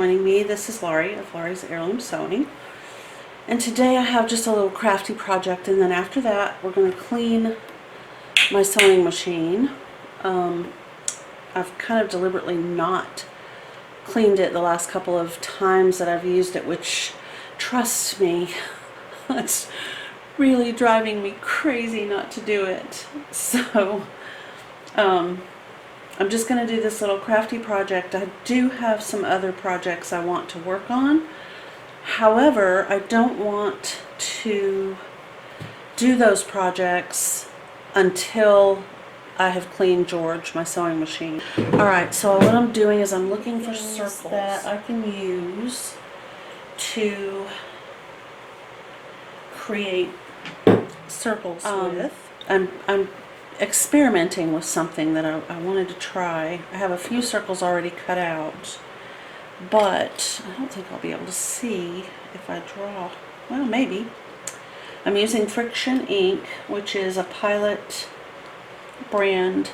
joining me. This is Laurie of Laurie's Heirloom Sewing. And today I have just a little crafty project, and then after that we're going to clean my sewing machine. I've kind of deliberately not cleaned it the last couple of times that I've used it, which, trust me, it's really driving me crazy not to do it. So I'm just going to do this little crafty project. I do have some other projects I want to work on. However, I don't want to do those projects until I have cleaned George, my sewing machine. Alright, so what I'm doing is I'm looking for circles that I can use to create circles with. I'm experimenting with something that I wanted to try. I have a few circles already cut out, but I don't think I'll be able to see if I draw. Well, maybe. I'm using Friction ink, which is a Pilot brand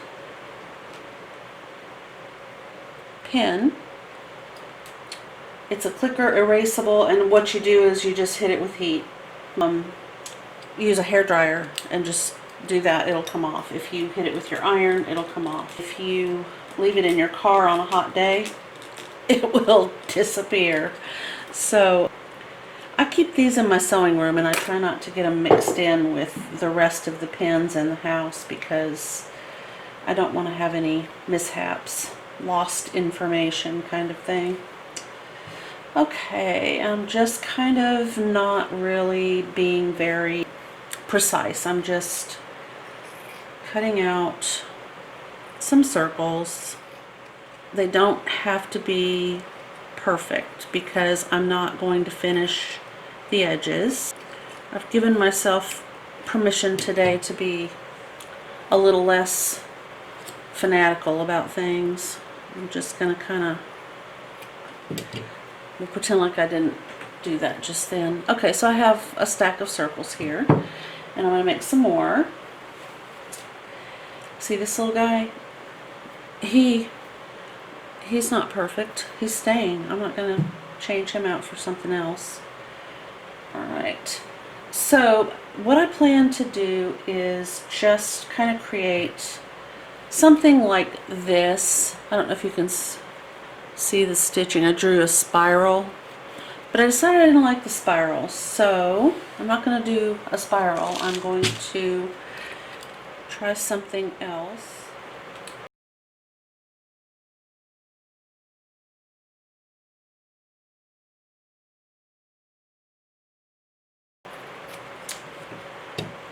pen. It's a clicker erasable, and what you do is you just hit it with heat. Use a hairdryer and just do that, it'll come off. If you hit it with your iron, it'll come off. If you leave it in your car on a hot day, it will disappear. So I keep these in my sewing room, and I try not to get them mixed in with the rest of the pens in the house because I don't want to have any mishaps, lost information kind of thing. Okay, I'm just kind of not really being very precise. I'm just cutting out some circles. They don't have to be perfect because I'm not going to finish the edges. I've given myself permission today to be a little less fanatical about things. I'm just going to kind of pretend like I didn't do that just then. Okay, so I have a stack of circles here, and I'm going to make some more. See this little guy? He's not perfect. He's staying. I'm not going to change him out for something else. Alright, so what I plan to do is just kind of create something like this. I don't know if you can see the stitching. I drew a spiral, but I decided I didn't like the spiral, so I'm not going to do a spiral. I'm going to try something else.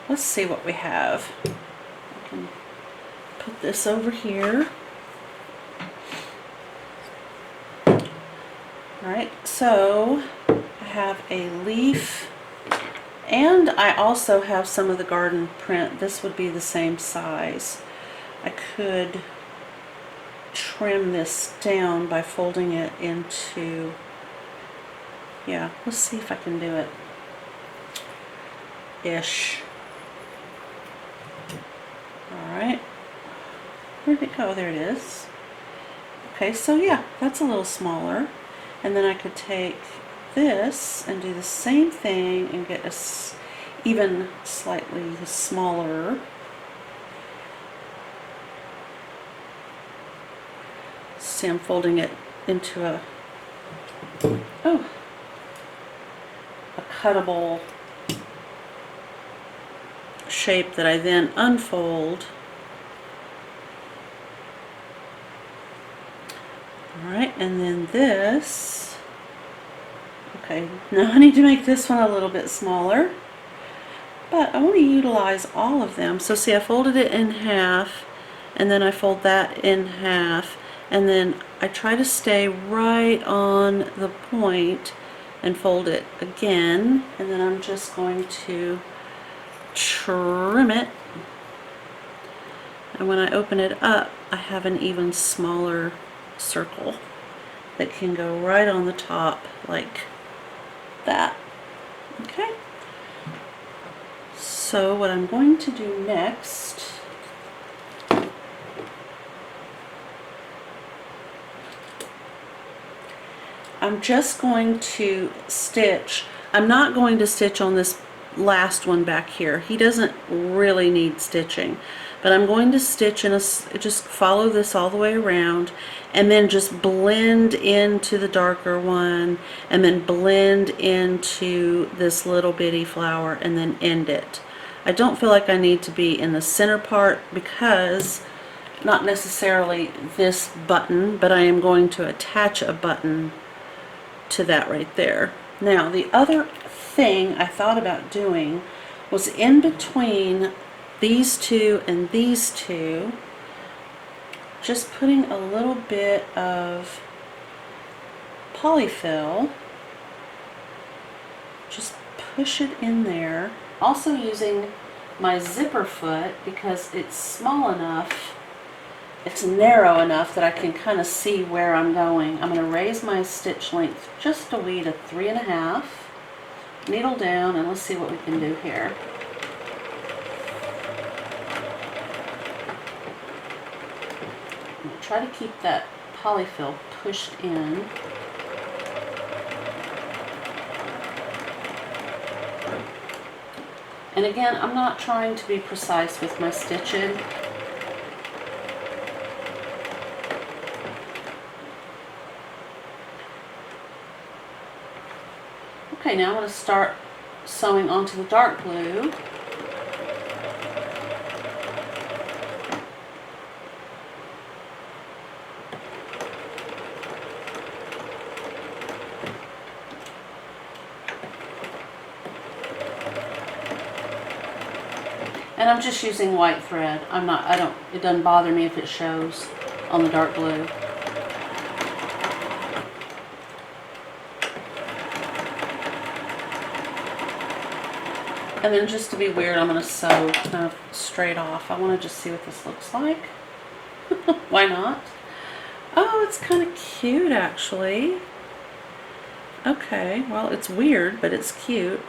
Let's see what we have. I can put this over here. Alright, so I have a leaf, and I also have some of the garden print. This would be the same size. I could trim this down by folding it into, yeah, let's see if I can do it. Ish. Alright, where'd it go? There it is. Okay, so yeah, that's a little smaller. And then I could take this and do the same thing and get a even slightly smaller. See, I'm folding it into a cuttable shape that I then unfold. Alright, and then this. Okay, now I need to make this one a little bit smaller, but I want to utilize all of them. So see, I folded it in half, and then I fold that in half, and then I try to stay right on the point and fold it again, and then I'm just going to trim it, and when I open it up I have an even smaller circle that can go right on the top like that. Okay, so what I'm going to do next I'm just going to stitch. I'm not going to stitch on this last one back here. He doesn't really need stitching, but I'm going to stitch in a, just follow this all the way around and then just blend into the darker one and then blend into this little bitty flower and then end it. I don't feel like I need to be in the center part because not necessarily this button, but I am going to attach a button to that right there. Now the other thing I thought about doing was in between these two and these two, just putting a little bit of polyfill, just push it in there. Also using my zipper foot because it's small enough, it's narrow enough that I can kind of see where I'm going. I'm going to raise my stitch length just a wee to 3.5, needle down, and let's see what we can do here. I'm going to try to keep that polyfill pushed in. And again, I'm not trying to be precise with my stitching. Okay, now I'm going to start sewing onto the dark blue. And I'm just using white thread. It doesn't bother me if it shows on the dark blue. And then just to be weird, I'm going to sew kind of straight off. I want to just see what this looks like. Why not? Oh, it's kind of cute actually. Okay, well it's weird, but it's cute.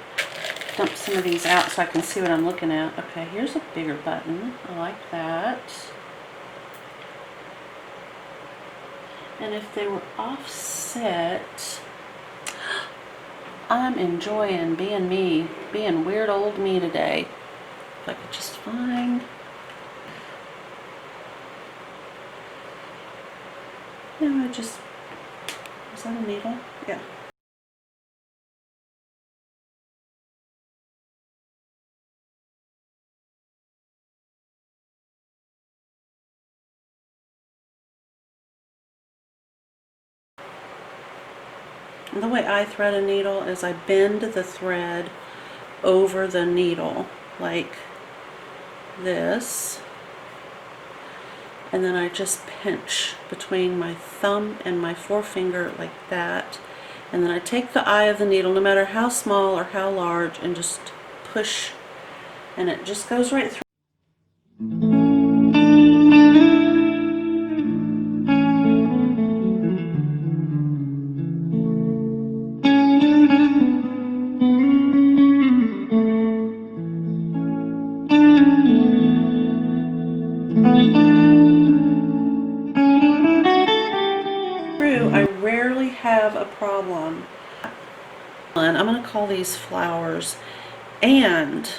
Dump some of these out so I can see what I'm looking at. Okay, here's a bigger button. I like that. And if they were offset, I'm enjoying being me, being weird old me today. If I could just find. No, is that a needle? Yeah. And the way I thread a needle is I bend the thread over the needle like this, and then I just pinch between my thumb and my forefinger like that, and then I take the eye of the needle, no matter how small or how large, and just push, and it just goes right through. I rarely have a problem. And I'm going to call these flowers. And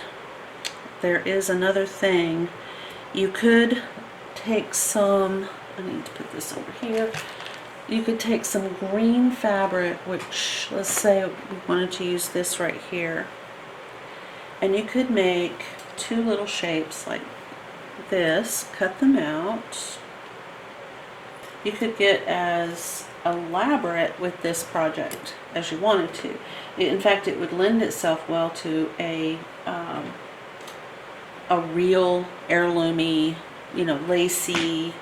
there is another thing. You could take some, I need to put this over here. You could take some green fabric, which let's say we wanted to use this right here. And you could make two little shapes like this, cut them out. You could get as elaborate with this project as you wanted to. In fact, it would lend itself well to a real heirloomy, lacy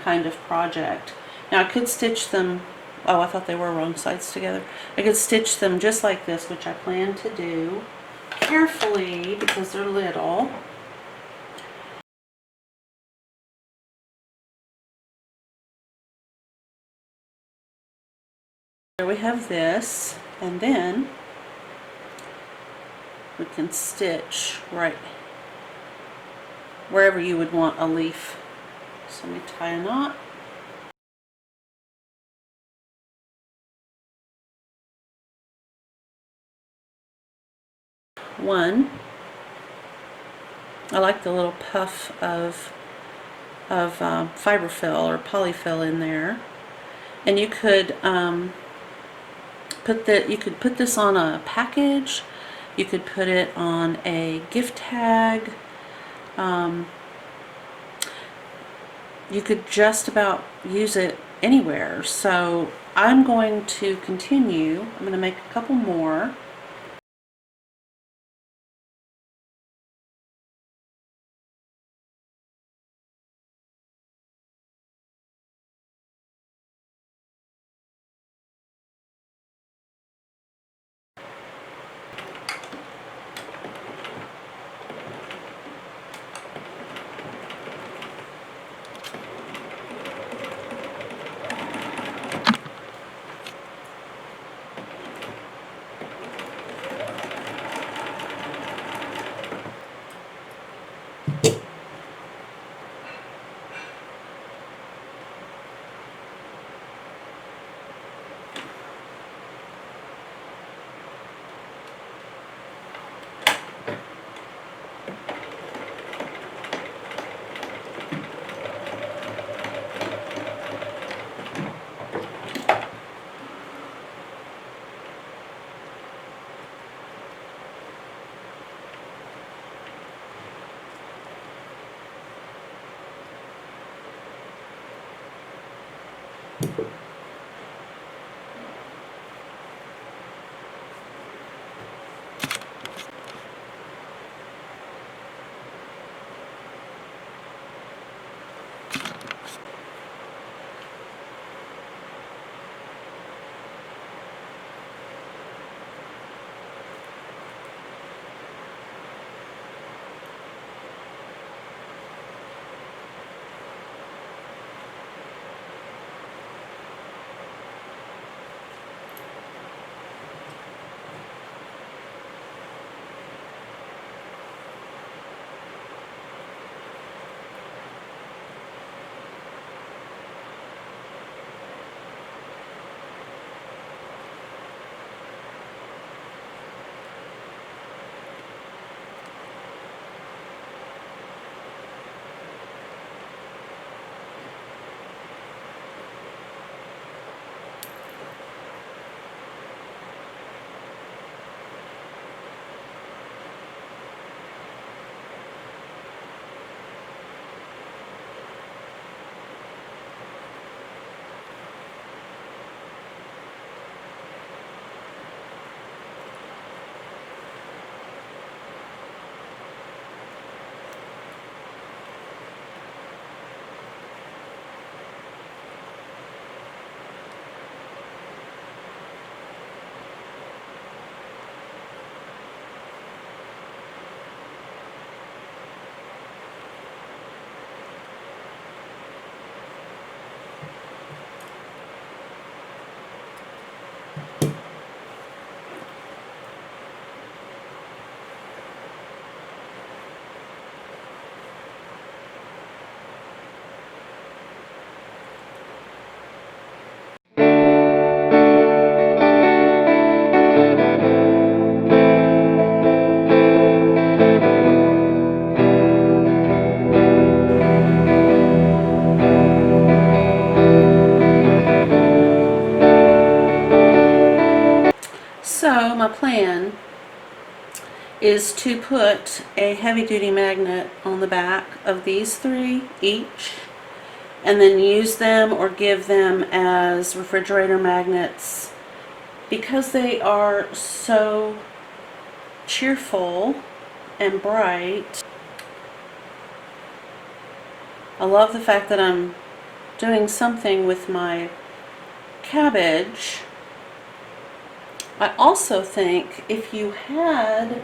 kind of project. Now I could stitch them, oh I thought they were wrong sides together. I could stitch them just like this, which I plan to do carefully because they're little. Here we have this, and then we can stitch right wherever you would want a leaf. So let me tie a knot. one. I like the little puff of fiberfill or polyfill in there. And you could put this on a package. You could put it on a gift tag. You could just about use it anywhere. So I'm going to continue. I'm going to make a couple more. So my plan is to put a heavy-duty magnet on the back of these three each, and then use them or give them as refrigerator magnets because they are so cheerful and bright. I love the fact that I'm doing something with my cabbage. I also think if you had,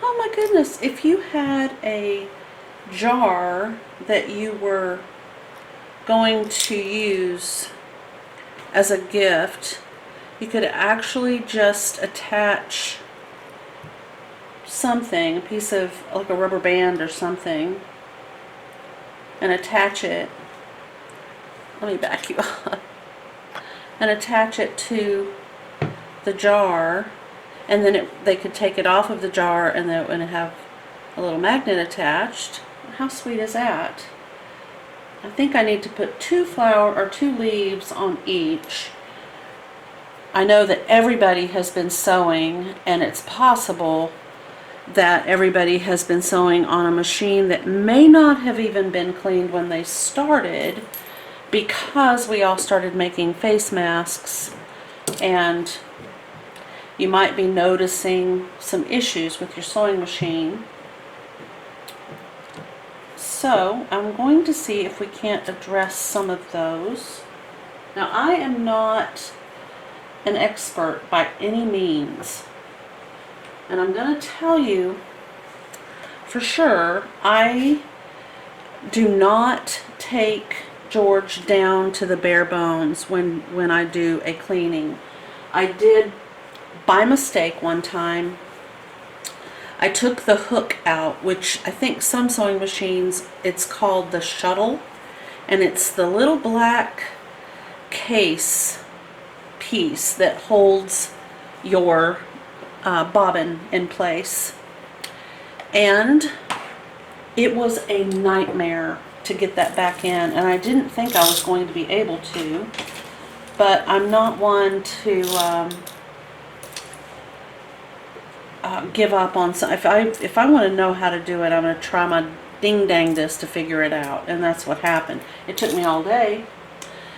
oh my goodness, if you had a jar that you were going to use as a gift, you could actually just attach something, a piece of like a rubber band or something, and attach it. Let me back you up. And attach it to the jar, and then they could take it off of the jar and then it would have a little magnet attached. How sweet is that? I think I need to put 2 leaves on each. I know that everybody has been sewing, and it's possible that everybody has been sewing on a machine that may not have even been cleaned when they started, because we all started making face masks, and you might be noticing some issues with your sewing machine. So I'm going to see if we can't address some of those. Now, I am not an expert by any means, and I'm going to tell you for sure, I do not take George down to the bare bones when I do a cleaning. I did by mistake one time. I took the hook out, which I think some sewing machines, it's called the shuttle, and it's the little black case piece that holds your bobbin in place. And it was a nightmare to get that back in, and I didn't think I was going to be able to, but I'm not one to give up on some. If I want to know how to do it, I'm going to try my ding-dangdest to figure it out, and that's what happened. It took me all day,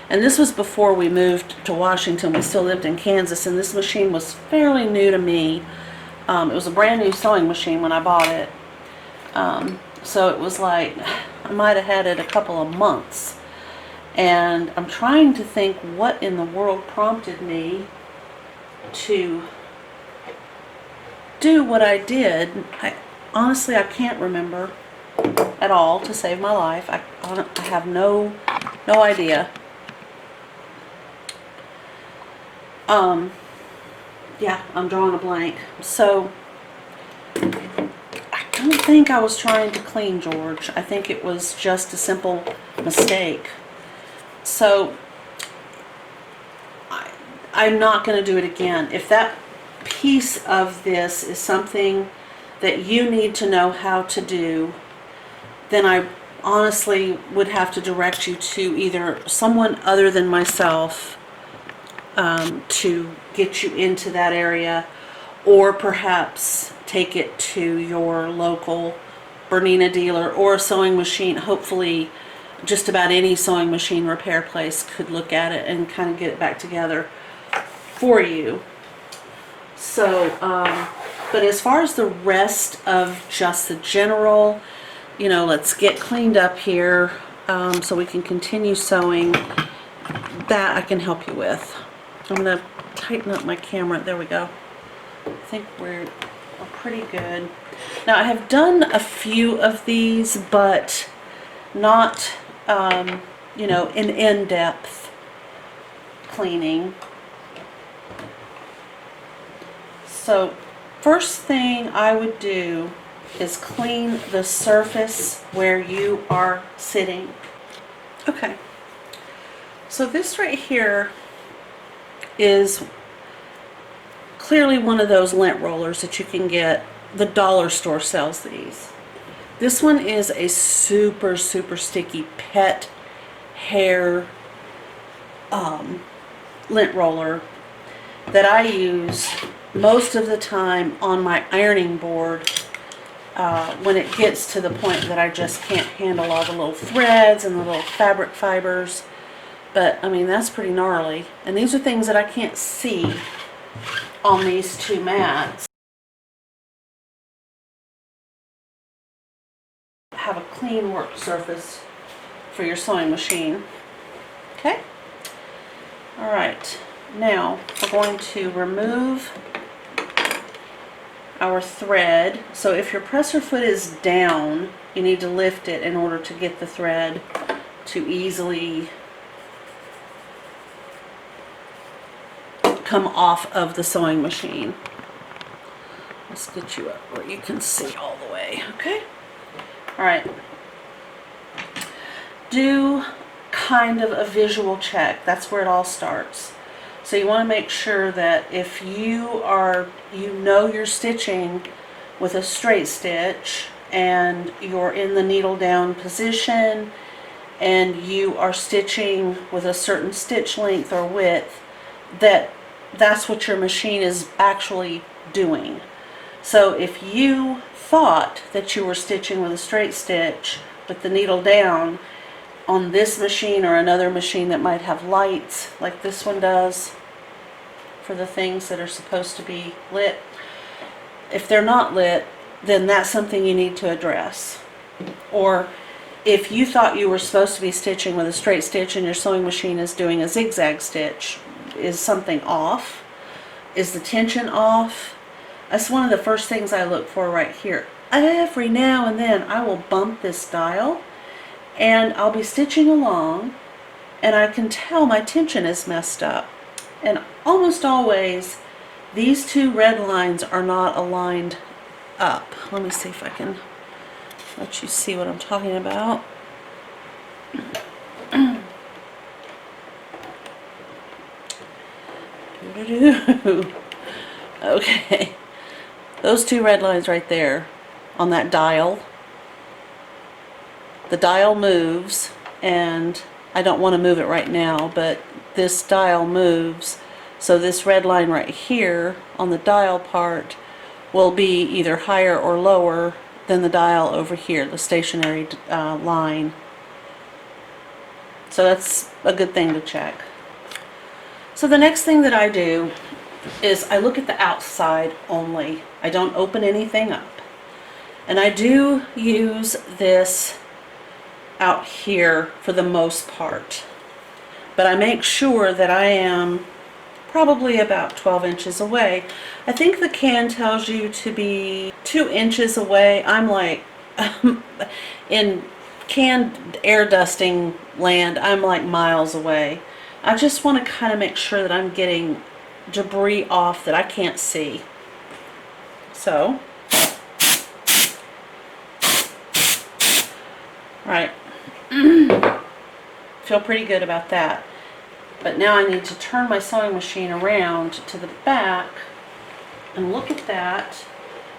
and this was before we moved to Washington. We still lived in Kansas, and this machine was fairly new to me. It was a brand new sewing machine when I bought it, so it was like I might have had it a couple of months, and I'm trying to think what in the world prompted me to do what I did. Honestly, I can't remember at all, to save my life. I have no idea. Yeah, I'm drawing a blank. So I don't think I was trying to clean George. I think it was just a simple mistake. So I'm not going to do it again. If that piece of this is something that you need to know how to do, then I honestly would have to direct you to either someone other than myself to get you into that area, or perhaps take it to your local Bernina dealer or a sewing machine. Hopefully just about any sewing machine repair place could look at it and kind of get it back together for you. So, but as far as the rest of just the general, you know, let's get cleaned up here so we can continue sewing, that I can help you with. I'm going to tighten up my camera. There we go. I think we're pretty good. Now, I have done a few of these, but not, you know, an in-depth cleaning. So first thing I would do is clean the surface where you are sitting. Okay, so this right here is clearly one of those lint rollers that you can get. The dollar store sells these. This one is a super sticky pet hair lint roller that I use most of the time on my ironing board when it gets to the point that I just can't handle all the little threads and the little fabric fibers. But I mean, that's pretty gnarly, and these are things that I can't see on these two mats. Have a clean work surface for your sewing machine. Okay, all right, now we're going to remove our thread. So if your presser foot is down, you need to lift it in order to get the thread to easily come off of the sewing machine. Let's get you up where you can see all the way. Okay, all right, do kind of a visual check. That's where it all starts. So you want to make sure that if you know you're stitching with a straight stitch and you're in the needle down position and you are stitching with a certain stitch length or width, that's what your machine is actually doing. So if you thought that you were stitching with a straight stitch with the needle down on this machine or another machine that might have lights like this one does for the things that are supposed to be lit, if they're not lit, then that's something you need to address. Or if you thought you were supposed to be stitching with a straight stitch and your sewing machine is doing a zigzag stitch, is something off? Is the tension off? That's one of the first things I look for right here. Every now and then I will bump this dial and I'll be stitching along and I can tell my tension is messed up. And almost always these two red lines are not aligned up. Let me see if I can let you see what I'm talking about. Okay, those two red lines right there on that dial, the dial moves, and I don't want to move it right now, but this dial moves, so this red line right here on the dial part will be either higher or lower than the dial over here, the stationary line. So that's a good thing to check. So the next thing that I do is I look at the outside only. I don't open anything up. And I do use this out here for the most part. But I make sure that I am probably about 12 inches away. I think the can tells you to be 2 inches away. I'm like, in canned air dusting land, I'm like miles away. I just want to kind of make sure that I'm getting debris off that I can't see. So, right. Feel pretty good about that. But now I need to turn my sewing machine around to the back and look at that.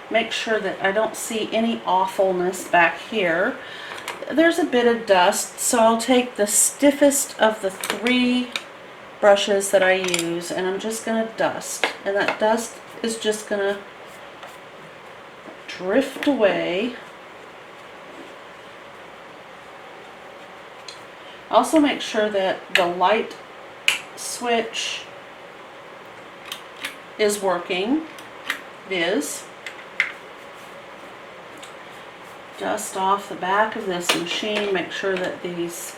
Make sure that I don't see any awfulness back here. There's a bit of dust, so I'll take the stiffest of the 3 brushes that I use and I'm just going to dust. And that dust is just going to drift away. Also make sure that the light switch is working. It is. Dust off the back of this machine. Make sure that these,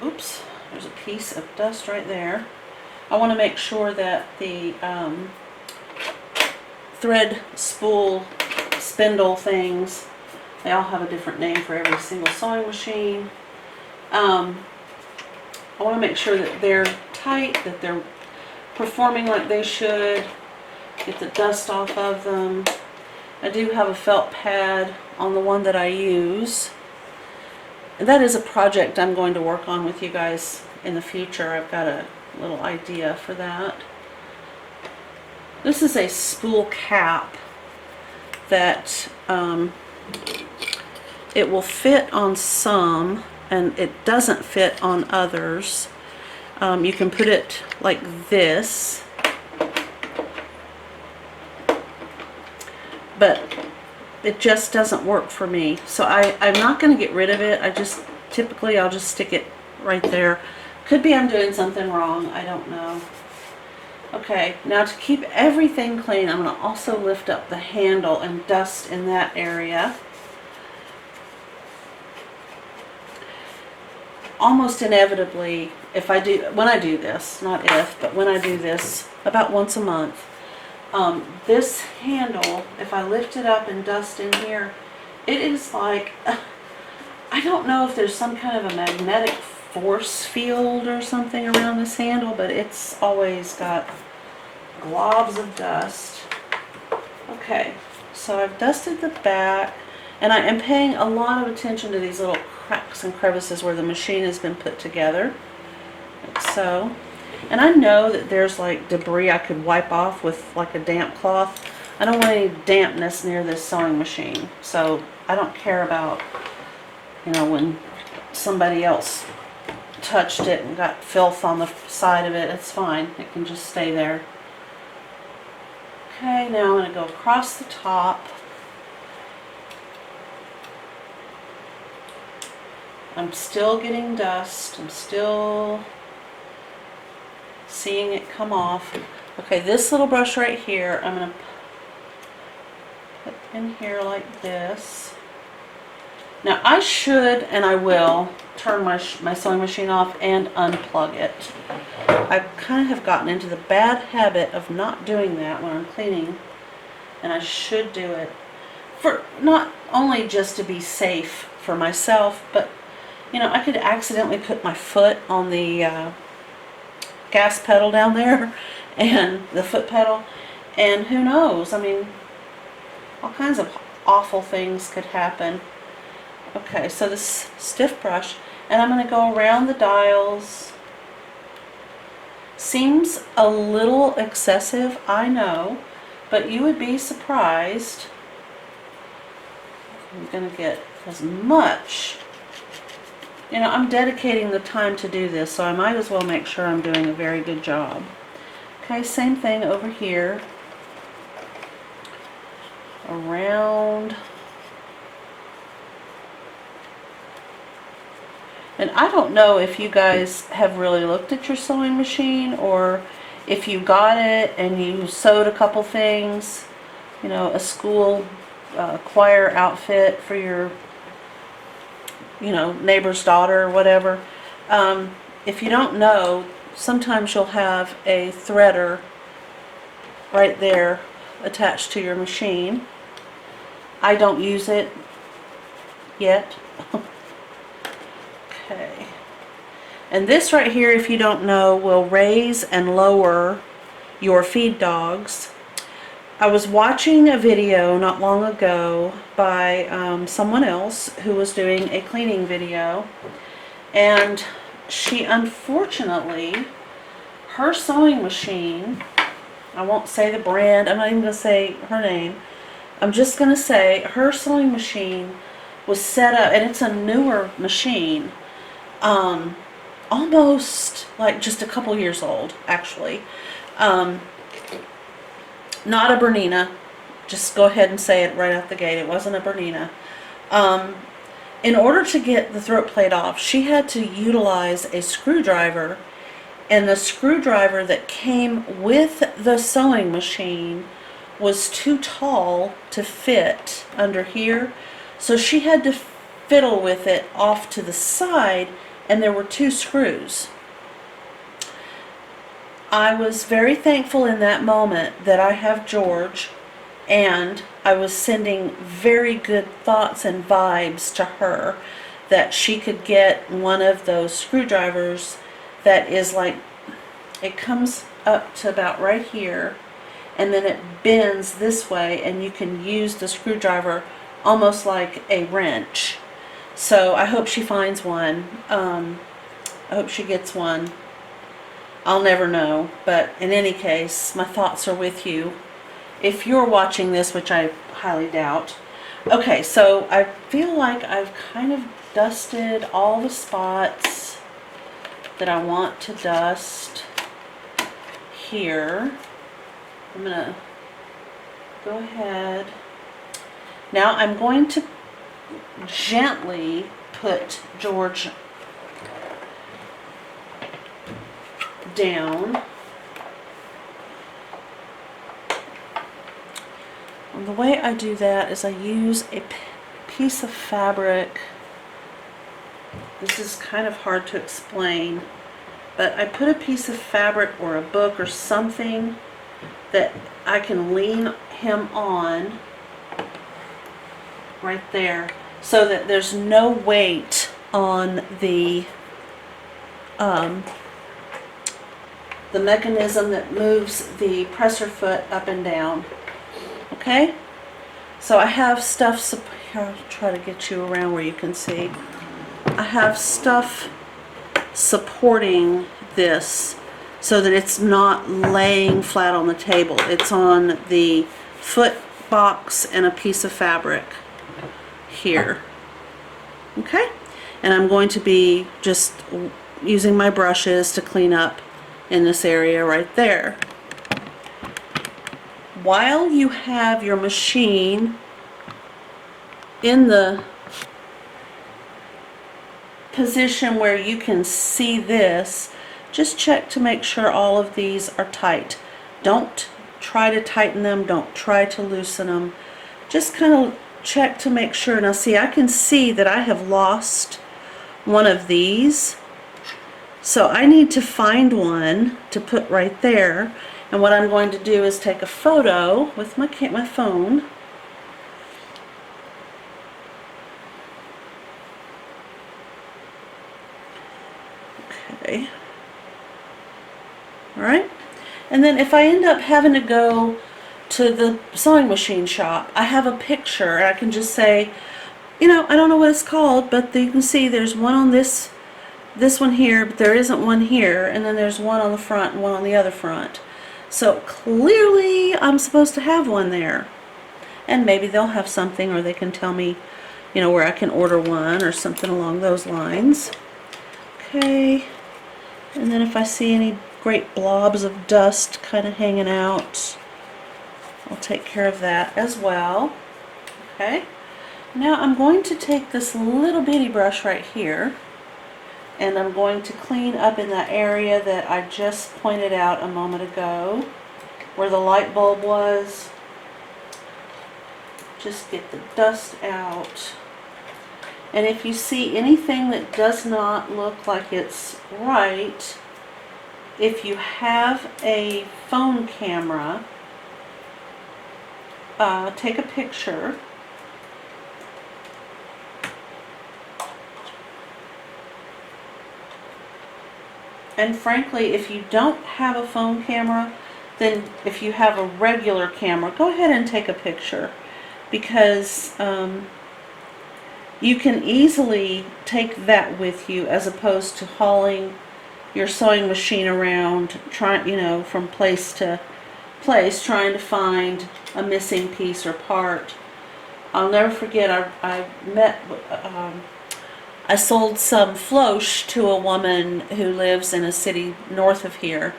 oops, there's a piece of dust right there. I want to make sure that the thread spool spindle things, they all have a different name for every single sewing machine. I want to make sure that they're tight, that they're performing like they should. Get the dust off of them. I do have a felt pad on the one that I use. That is a project I'm going to work on with you guys in the future. I've got a little idea for that. This is a spool cap that it will fit on some and it doesn't fit on others. You can put it like this, but it just doesn't work for me. So I'm not going to get rid of it. I'll just stick it right there. Could be I'm doing something wrong. I don't know. Okay, now to keep everything clean, I'm going to also lift up the handle and dust in that area. Almost inevitably, when I do this, not if, but when I do this about once a month, this handle, if I lift it up and dust in here, it is like, I don't know if there's some kind of a magnetic force field or something around this handle, but it's always got globs of dust. Okay, so I've dusted the back, and I am paying a lot of attention to these little cracks and crevices where the machine has been put together. like so. And I know that there's like debris I could wipe off with like a damp cloth. I don't want any dampness near this sewing machine, so I don't care about, you know, when somebody else touched it and got filth on the side of it. It's fine, it can just stay there. Okay, now I'm going to go across the top. I'm still getting dust, I'm still seeing it come off. Okay, this little brush right here, I'm going to put in here like this. Now I should, and I will, turn my sewing machine off and unplug it. I kind of have gotten into the bad habit of not doing that when I'm cleaning, and I should do it. For not only just to be safe for myself, but you know, I could accidentally put my foot on the gas pedal down there and the foot pedal, and who knows, I mean, all kinds of awful things could happen. Okay, so this stiff brush, and I'm going to go around the dials. Seems a little excessive, I know, but you would be surprised. I'm going to get as much, you know, I'm dedicating the time to do this, so I might as well make sure I'm doing a very good job. Okay, same thing over here. Around. And I don't know if you guys have really looked at your sewing machine, or if you got it and you sewed a couple things, you know, a school choir outfit for your, you know, neighbor's daughter or whatever. If you don't know, sometimes you'll have a threader right there attached to your machine. I don't use it yet. Okay. And this right here, if you don't know, will raise and lower your feed dogs. I was watching a video not long ago by someone else who was doing a cleaning video, and she unfortunately, her sewing machine, I won't say the brand, I'm not even going to say her name, I'm just going to say her sewing machine was set up, and it's a newer machine, almost like just a couple years old, actually. Not a Bernina. Just go ahead and say it right out the gate. It wasn't a Bernina. In order to get the throat plate off, she had to utilize a screwdriver, and the screwdriver that came with the sewing machine was too tall to fit under here, so she had to fiddle with it off to the side, and there were 2 screws. I was very thankful in that moment that I have George, and I was sending very good thoughts and vibes to her that she could get one of those screwdrivers that is like, it comes up to about right here, and then it bends this way, and you can use the screwdriver almost like a wrench. So I hope she finds one. I hope she gets one. I'll never know, but in any case, my thoughts are with you if you're watching this, which I highly doubt. Okay, so I feel like I've kind of dusted all the spots that I want to dust here. I'm gonna go ahead. Now I'm going to gently put George down. And the way I do that is I use a piece of fabric. This is kind of hard to explain, but I put a piece of fabric or a book or something that I can lean him on right there, so that there's no weight on the mechanism that moves the presser foot up and down. Okay, so I have stuff, here I'll try to get you around where you can see. I have stuff supporting this so that it's not laying flat on the table. It's on the foot box and a piece of fabric here. Okay? And I'm going to be just using my brushes to clean up in this area right there. While you have your machine in the position where you can see this, just check to make sure all of these are tight. Don't try to tighten them, don't try to loosen them. Just kind of check to make sure. Now see, I can see that I have lost one of these, so I need to find one to put right there. And what I'm going to do is take a photo with my phone. Okay. Alright. And then if I end up having to go to the sewing machine shop, I have a picture and I can just say, you know, I don't know what it's called, but you can see there's one on this one here, but there isn't one here, and then there's one on the front and one on the other front. So clearly I'm supposed to have one there. And maybe they'll have something, or they can tell me, you know, where I can order one or something along those lines. Okay. And then if I see any great blobs of dust kind of hanging out, I'll take care of that as well. Okay. Now I'm going to take this little bitty brush right here, and I'm going to clean up in that area that I just pointed out a moment ago, where the light bulb was. Just get the dust out. And if you see anything that does not look like it's right, if you have a phone camera, take a picture. And frankly, if you don't have a phone camera, then if you have a regular camera, go ahead and take a picture, because you can easily take that with you as opposed to hauling your sewing machine around, from place to place, trying to find a missing piece or part. I'll never forget, I sold some floche to a woman who lives in a city north of here,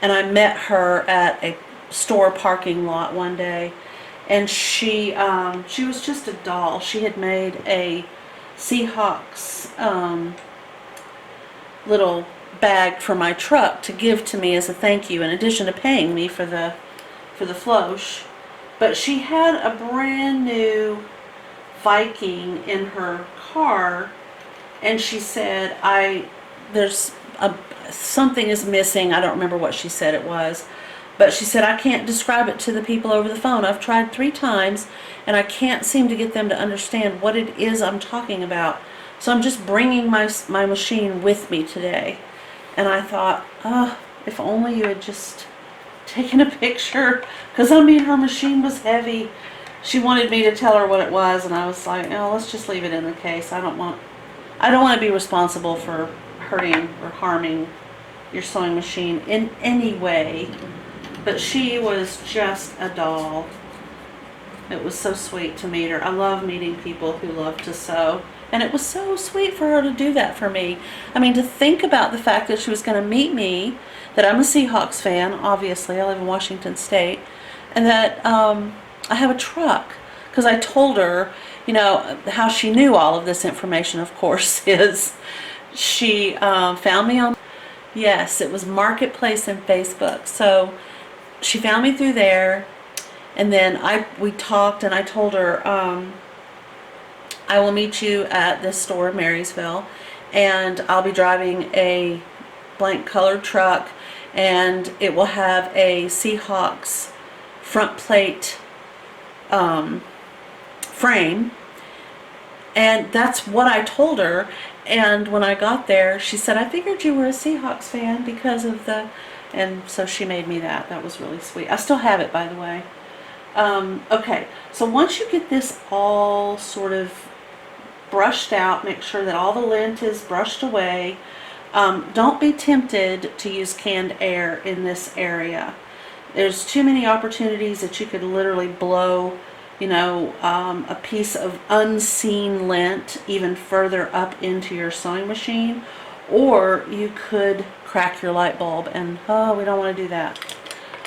and I met her at a store parking lot one day, and she was just a doll. She had made a Seahawks little bag for my truck to give to me as a thank you, in addition to paying me for the floche. But she had a brand new Viking in her car, and she said, something is missing. I don't remember what she said it was, but she said, I can't describe it to the people over the phone. I've tried 3 times and I can't seem to get them to understand what it is I'm talking about. So I'm just bringing my machine with me today. And I thought, oh, if only you had just taken a picture, because I mean, her machine was heavy. She wanted me to tell her what it was, and I was like, oh, let's just leave it in the case. I don't want to be responsible for hurting or harming your sewing machine in any way. But she was just a doll. It was so sweet to meet her. I love meeting people who love to sew. And it was so sweet for her to do that for me. I mean, to think about the fact that she was going to meet me, that I'm a Seahawks fan, obviously, I live in Washington State, and that I have a truck. Because I told her, how she knew all of this information, of course, is she found me on, yes, it was Marketplace and Facebook. So she found me through there, and then we talked, and I told her, I will meet you at this store in Marysville, and I'll be driving a blank colored truck, and it will have a Seahawks front plate frame. And that's what I told her. And when I got there, she said, I figured you were a Seahawks fan because of the... And so she made me that. That was really sweet. I still have it, by the way. Okay, so once you get this all sort of brushed out, make sure that all the lint is brushed away. Don't be tempted to use canned air in this area. There's too many opportunities that you could literally blow, you know, a piece of unseen lint even further up into your sewing machine, or you could crack your light bulb, and oh, we don't want to do that.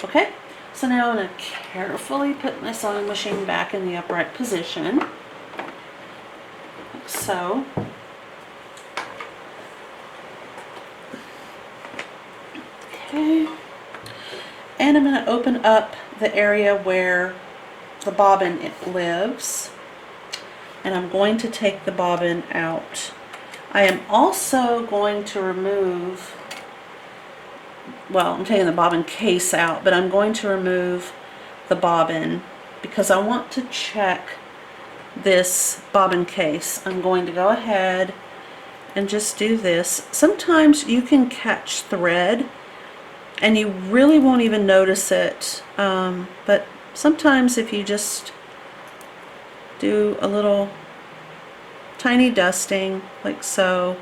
Okay, so now I'm going to carefully put my sewing machine back in the upright position, like so. Okay, and I'm going to open up the area where the bobbin lives, and I'm going to take the bobbin out. I am also going to remove, well, I'm taking the bobbin case out, but I'm going to remove the bobbin because I want to check this bobbin case. I'm going to go ahead and just do this. Sometimes you can catch thread and you really won't even notice it, but sometimes if you just do a little tiny dusting like so,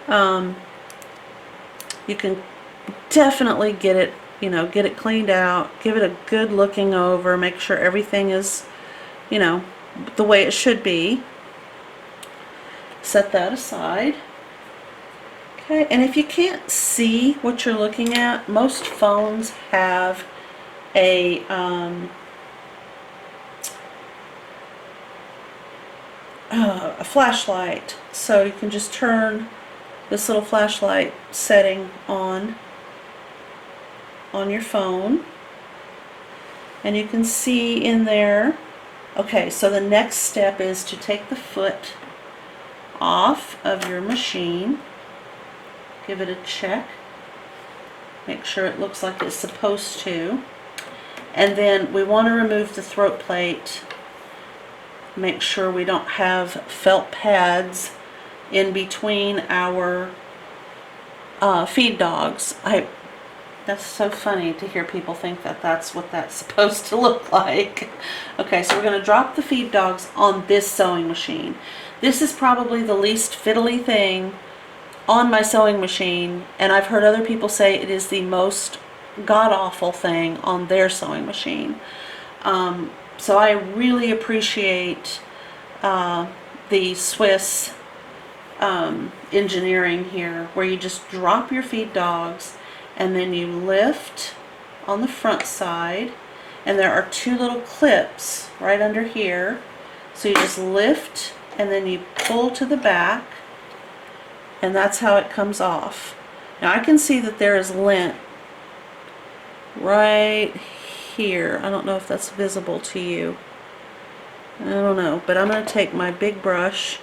you can definitely get it, you know, get it cleaned out, give it a good looking over, make sure everything is, you know, the way it should be. Set that aside. Okay, and if you can't see what you're looking at, most phones have a flashlight, so you can just turn this little flashlight setting on your phone, and you can see in there. Okay, so the next step is to take the foot off of your machine, give it a check, make sure it looks like it's supposed to, and then we want to remove the throat plate. Make sure we don't have felt pads in between our feed dogs. That's so funny to hear people think that that's what that's supposed to look like. Okay, so we're going to drop the feed dogs on this sewing machine. This is probably the least fiddly thing on my sewing machine, and I've heard other people say it is the most god-awful thing on their sewing machine. So I really appreciate the Swiss engineering here, where you just drop your feed dogs and then you lift on the front side, and there are two little clips right under here, so you just lift and then you pull to the back, and that's how it comes off. Now I can see that there is lint right here. I don't know if that's visible to you. I don't know, but I'm going to take my big brush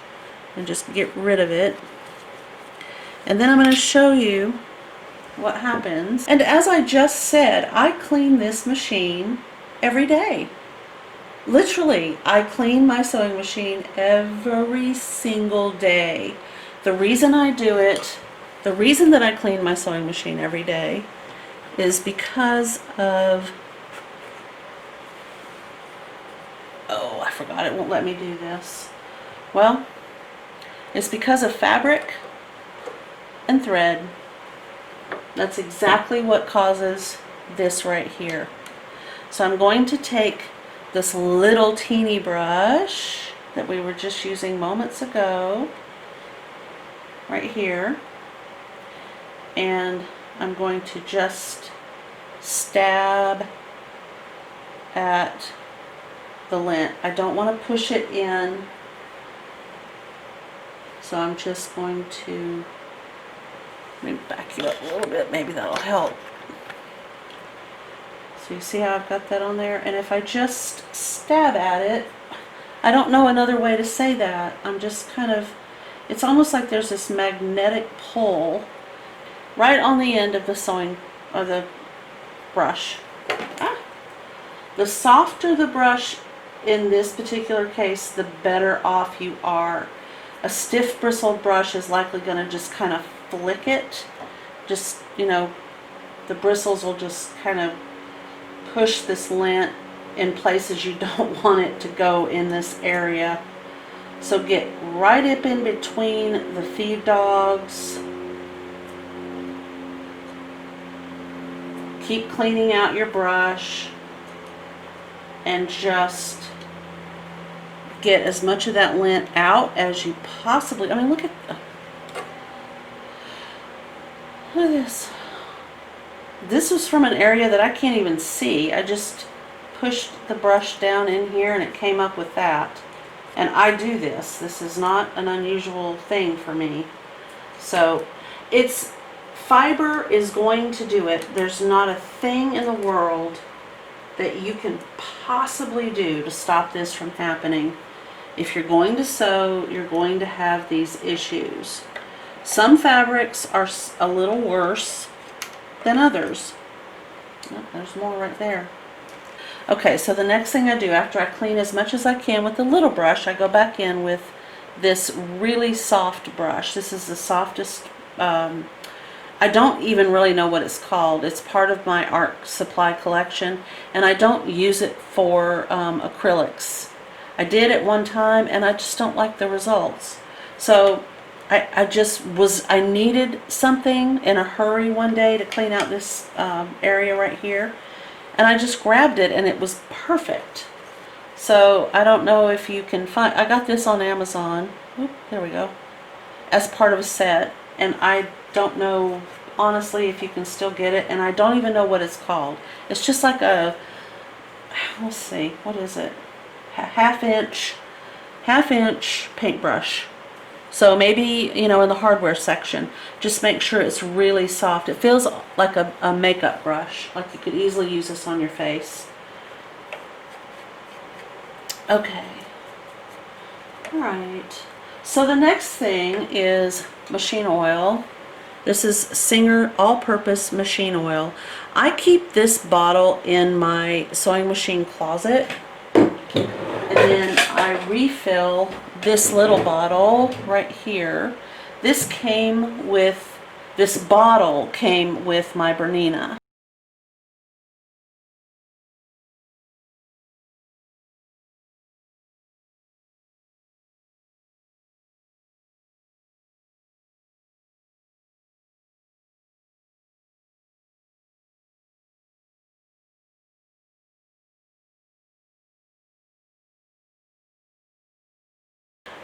and just get rid of it. And then I'm going to show you what happens. And as I just said, I clean this machine every day. Literally, I clean my sewing machine every single day. The reason I do it, the reason that I clean my sewing machine every day is because of, oh, I forgot, it won't let me do this. Well, it's because of fabric and thread. That's exactly what causes this right here. So I'm going to take this little teeny brush that we were just using moments ago, right here, and I'm going to just stab at the lint. I don't want to push it in, so I'm just going to, let me back you up a little bit, maybe that'll help. So you see how I've got that on there, and if I just stab at it, I don't know another way to say that. I'm just kind of, it's almost like there's this magnetic pull right on the end of the sewing, or the brush. The softer the brush in this particular case, the better off you are. A stiff bristled brush is likely going to just kind of flick it. Just, you know, the bristles will just kind of push this lint in places you don't want it to go in this area. So get right up in between the feed dogs keep cleaning out your brush and just get as much of that lint out as you possibly, I mean, look at this. This was from an area that I can't even see. I just pushed the brush down in here and it came up with that. And I do this. This is not an unusual thing for me. So it's, fiber is going to do it. There's not a thing in the world that you can possibly do to stop this from happening. If you're going to sew, you're going to have these issues. Some fabrics are a little worse than others. Oh, there's more right there. Okay, so the next thing I do after I clean as much as I can with the little brush, I go back in with this really soft brush. This is the softest, I don't even really know what it's called. It's part of my art supply collection, and I don't use it for acrylics. I did at one time, and I just don't like the results. So I needed something in a hurry one day to clean out this area right here, and I just grabbed it and it was perfect. So I don't know if you can find, I got this on Amazon. Oop, there we go. As part of a set, and I don't know honestly if you can still get it, and I don't even know what it's called. It's just like a, let's see, what is it? Half inch paintbrush. So maybe, you know, in the hardware section, just make sure it's really soft. It feels like a makeup brush, like you could easily use this on your face. Okay. Alright. So the next thing is machine oil. This is Singer All-Purpose Machine Oil. I keep this bottle in my sewing machine closet, and then I refill this little bottle right here. This bottle came with my Bernina.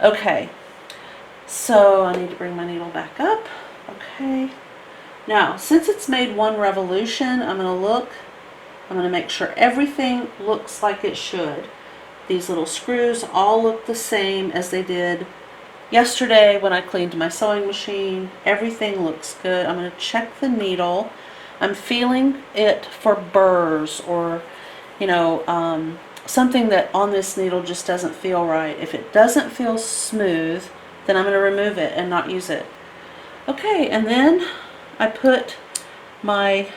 Okay, so I need to bring my needle back up. Okay, now since it's made one revolution, I'm going to make sure everything looks like it should. These little screws all look the same as they did yesterday when I cleaned my sewing machine. Everything looks good. I'm going to check the needle. I'm feeling it for burrs or, you know, something that on this needle just doesn't feel right. If it doesn't feel smooth, then I'm going to remove it and not use it. Okay, and then I put my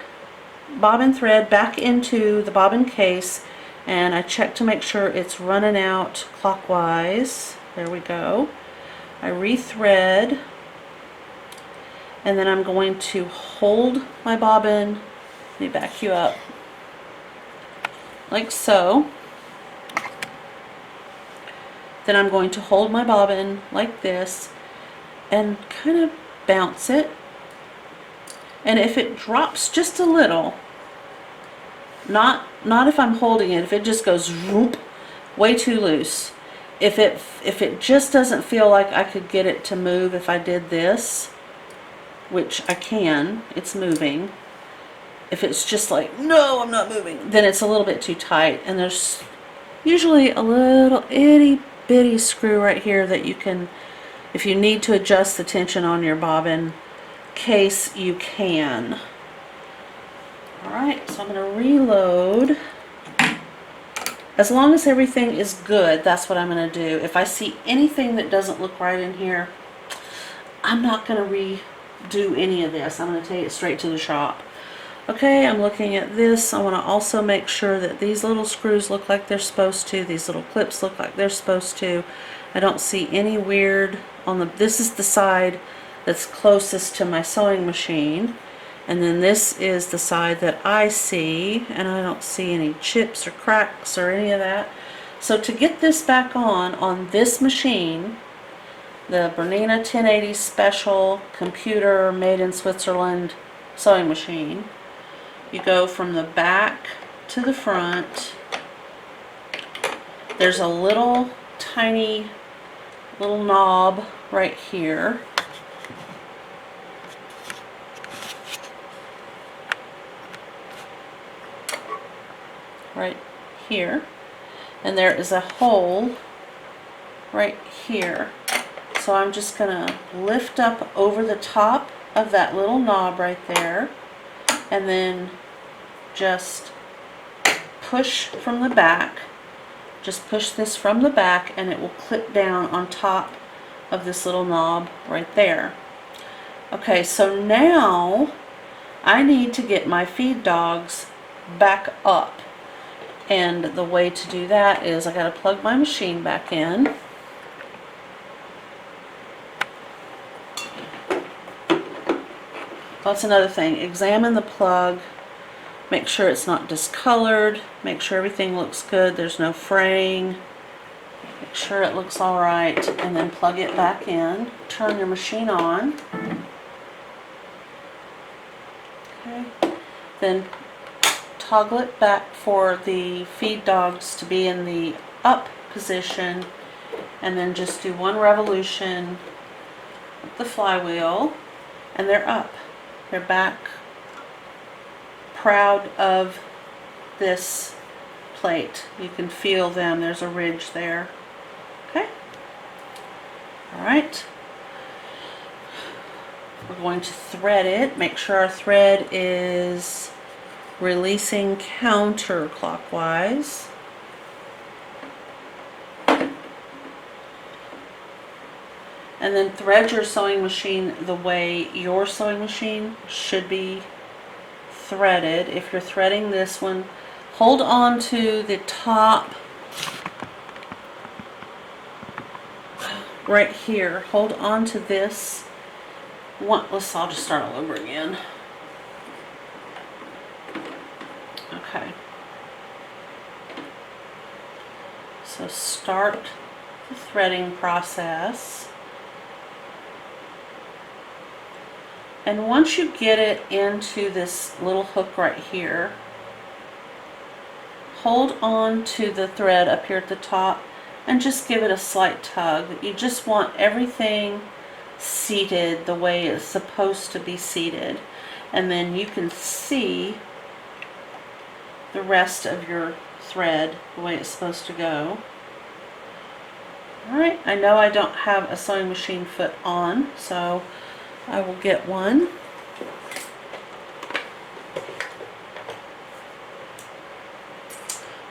bobbin thread back into the bobbin case, and I check to make sure it's running out clockwise. There we go. I rethread, and then I'm going to hold my bobbin. Let me back you up. Like so. Then I'm going to hold my bobbin like this and kind of bounce it. And if it drops just a little, not if I'm holding it, if it just goes whoop, way too loose. If it just doesn't feel like I could get it to move if I did this, which I can, it's moving. If it's just like, no, I'm not moving, then it's a little bit too tight. And there's usually a little itty bitty screw right here that you can, if you need to adjust the tension on your bobbin case, you can. Alright, so I'm going to reload. As long as everything is good, that's what I'm going to do. If I see anything that doesn't look right in here, I'm not going to redo any of this. I'm going to take it straight to the shop. Okay, I'm looking at this. I want to also make sure that these little screws look like they're supposed to. These little clips look like they're supposed to. I don't see any weird on the, this is the side that's closest to my sewing machine. And then this is the side that I see, and I don't see any chips or cracks or any of that. So to get this back on this machine, the Bernina 1080 Special Computer Made in Switzerland sewing machine, You go from the back to the front. There's a little tiny little knob right here. Right here. And there is a hole right here. So I'm just going to lift up over the top of that little knob right there, and then just push from the back. Just push this from the back and it will clip down on top of this little knob right there. Okay, so now I need to get my feed dogs back up. And the way to do that is I got to plug my machine back in. That's another thing. Examine the plug. Make sure it's not discolored. Make sure everything looks good. There's no fraying. Make sure it looks all right. And then plug it back in. Turn your machine on. Okay. Then toggle it back for the feed dogs to be in the up position. And then just do one revolution with the flywheel. And they're up. They're back, proud of this plate. You can feel them. There's a ridge there. Okay. All right. We're going to thread it. Make sure our thread is releasing counterclockwise. And then thread your sewing machine the way your sewing machine should be threaded. If you're threading this one, hold on to the top right here. Hold on to this one. I'll just start all over again. Okay. So start the threading process. And once you get it into this little hook right here, hold on to the thread up here at the top and just give it a slight tug. You just want everything seated the way it's supposed to be seated. And then you can see the rest of your thread the way it's supposed to go. Alright, I know I don't have a sewing machine foot on, so I will get one.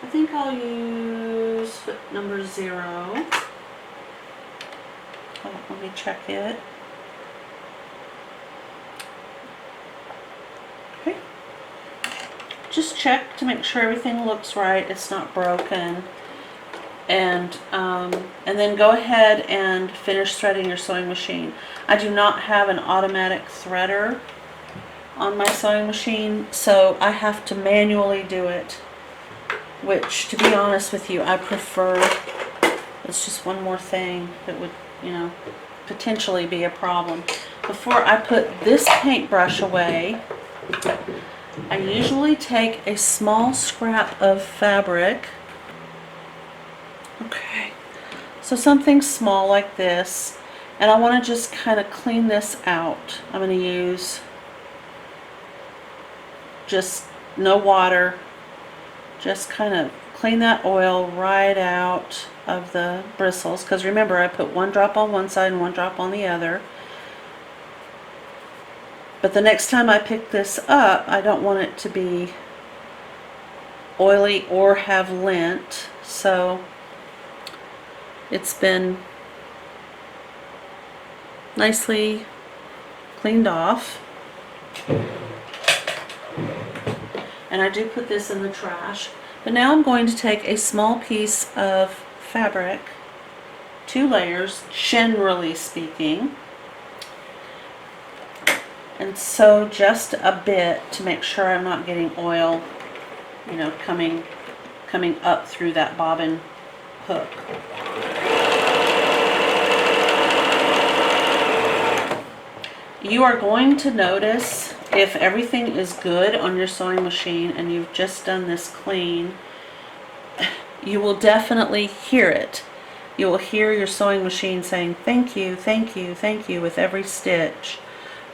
I think I'll use foot number 0. Oh, let me check it. Okay. Just check to make sure everything looks right, it's not broken. And then go ahead and finish threading your sewing machine. I do not have an automatic threader on my sewing machine, so I have to manually do it, which, to be honest with you, I prefer. It's just one more thing that would, potentially be a problem. Before I put this paintbrush away, I usually take a small scrap of fabric. Okay, so something small like this, and I want to just kind of clean this out. I'm going to use just no water, just kind of clean that oil right out of the bristles, because remember I put one drop on one side and one drop on the other. But the next time I pick this up, I don't want it to be oily or have lint, so it's been nicely cleaned off. And I do put this in the trash. But now I'm going to take a small piece of fabric, 2 layers, generally speaking, and sew just a bit to make sure I'm not getting oil, coming up through that bobbin hook. You are going to notice if everything is good on your sewing machine and you've just done this clean, you will definitely hear it. You will hear your sewing machine saying thank you, thank you, thank you with every stitch.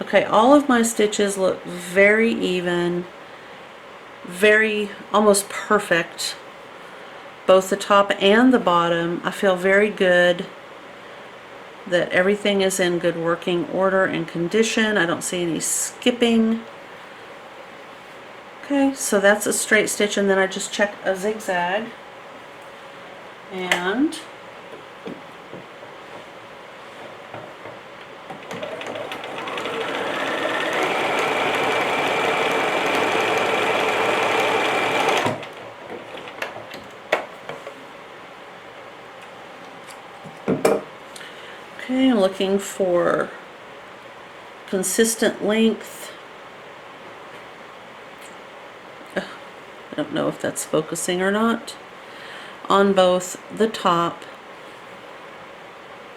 Okay, all of my stitches look very even, very almost perfect. Both the top and the bottom. I feel very good that everything is in good working order and condition. I don't see any skipping. Okay, so that's a straight stitch, and then I just check a zigzag. And okay, I'm looking for consistent length. I don't know if that's focusing or not. On both the top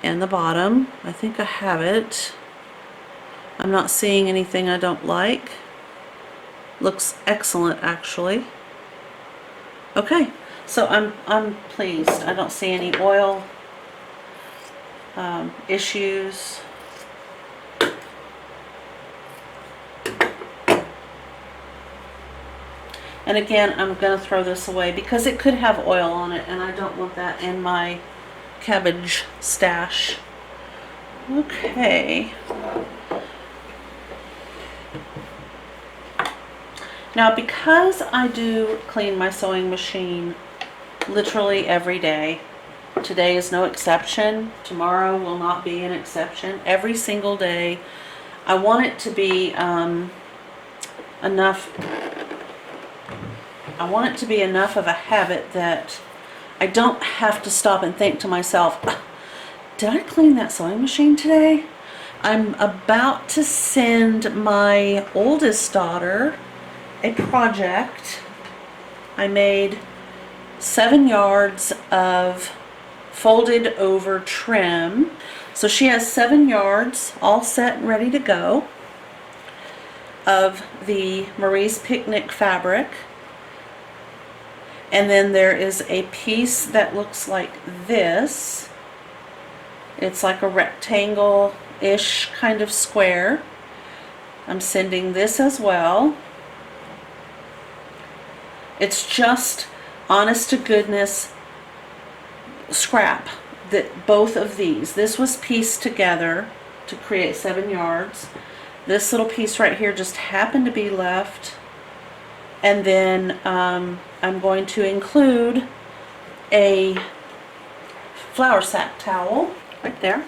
and the bottom. I think I have it. I'm not seeing anything I don't like. Looks excellent, actually. Okay, so I'm pleased. I don't see any oil issues. And again, I'm going to throw this away because it could have oil on it, and I don't want that in my cabbage stash. Okay. Now, because I do clean my sewing machine literally every day, today is no exception, tomorrow will not be an exception, every single day, I want it to be enough of a habit that I don't have to stop and think to myself, did I clean that sewing machine today? I'm about to send my oldest daughter a project. I made 7 yards of folded over trim. So she has 7 yards all set and ready to go of the Marie's Picnic fabric. And then there is a piece that looks like this. It's like a rectangle-ish kind of square. I'm sending this as well. It's just honest to goodness scrap, that both of these. This was pieced together to create 7 yards. This little piece right here just happened to be left. And then I'm going to include a flour sack towel right there.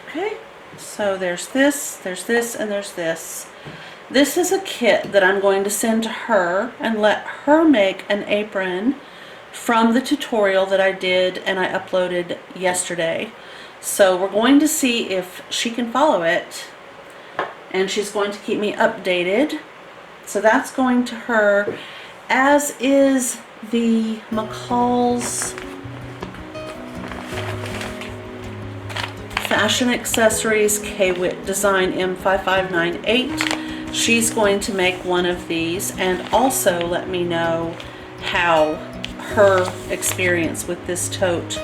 Okay, so there's this, and there's this. This is a kit that I'm going to send to her and let her make an apron from the tutorial that I did and I uploaded yesterday. So we're going to see if she can follow it, and she's going to keep me updated. So that's going to her, as is the McCall's Fashion Accessories K-Wit Design M5598. She's going to make one of these and also let me know how her experience with this tote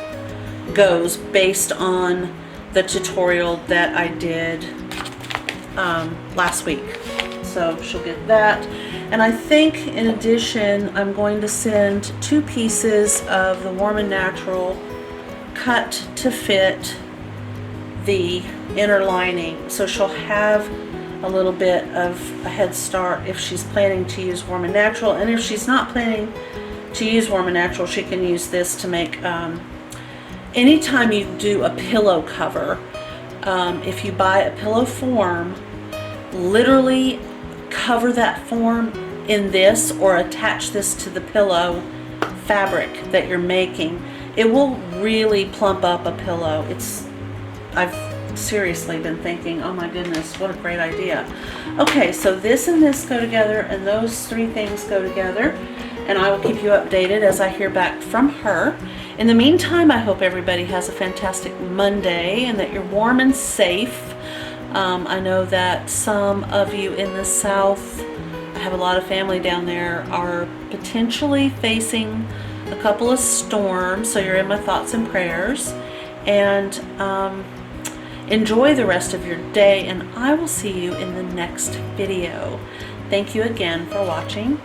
goes based on the tutorial that I did last week. So she'll get that. And I think in addition I'm going to send 2 pieces of the Warm and Natural cut to fit the inner lining, so she'll have a little bit of a head start if she's planning to use Warm and Natural. And if she's not planning to use Warm and Natural, she can use this to make anytime you do a pillow cover, if you buy a pillow form, literally cover that form in this or attach this to the pillow fabric that you're making. It will really plump up a pillow. I've seriously been thinking, oh my goodness, what a great idea. Okay, so this and this go together, and those 3 things go together, and I will keep you updated as I hear back from her. In the meantime, I hope everybody has a fantastic Monday and that you're warm and safe. I know that some of you in the South, I have a lot of family down there, are potentially facing a couple of storms, so you're in my thoughts and prayers. And enjoy the rest of your day, and I will see you in the next video. Thank you again for watching.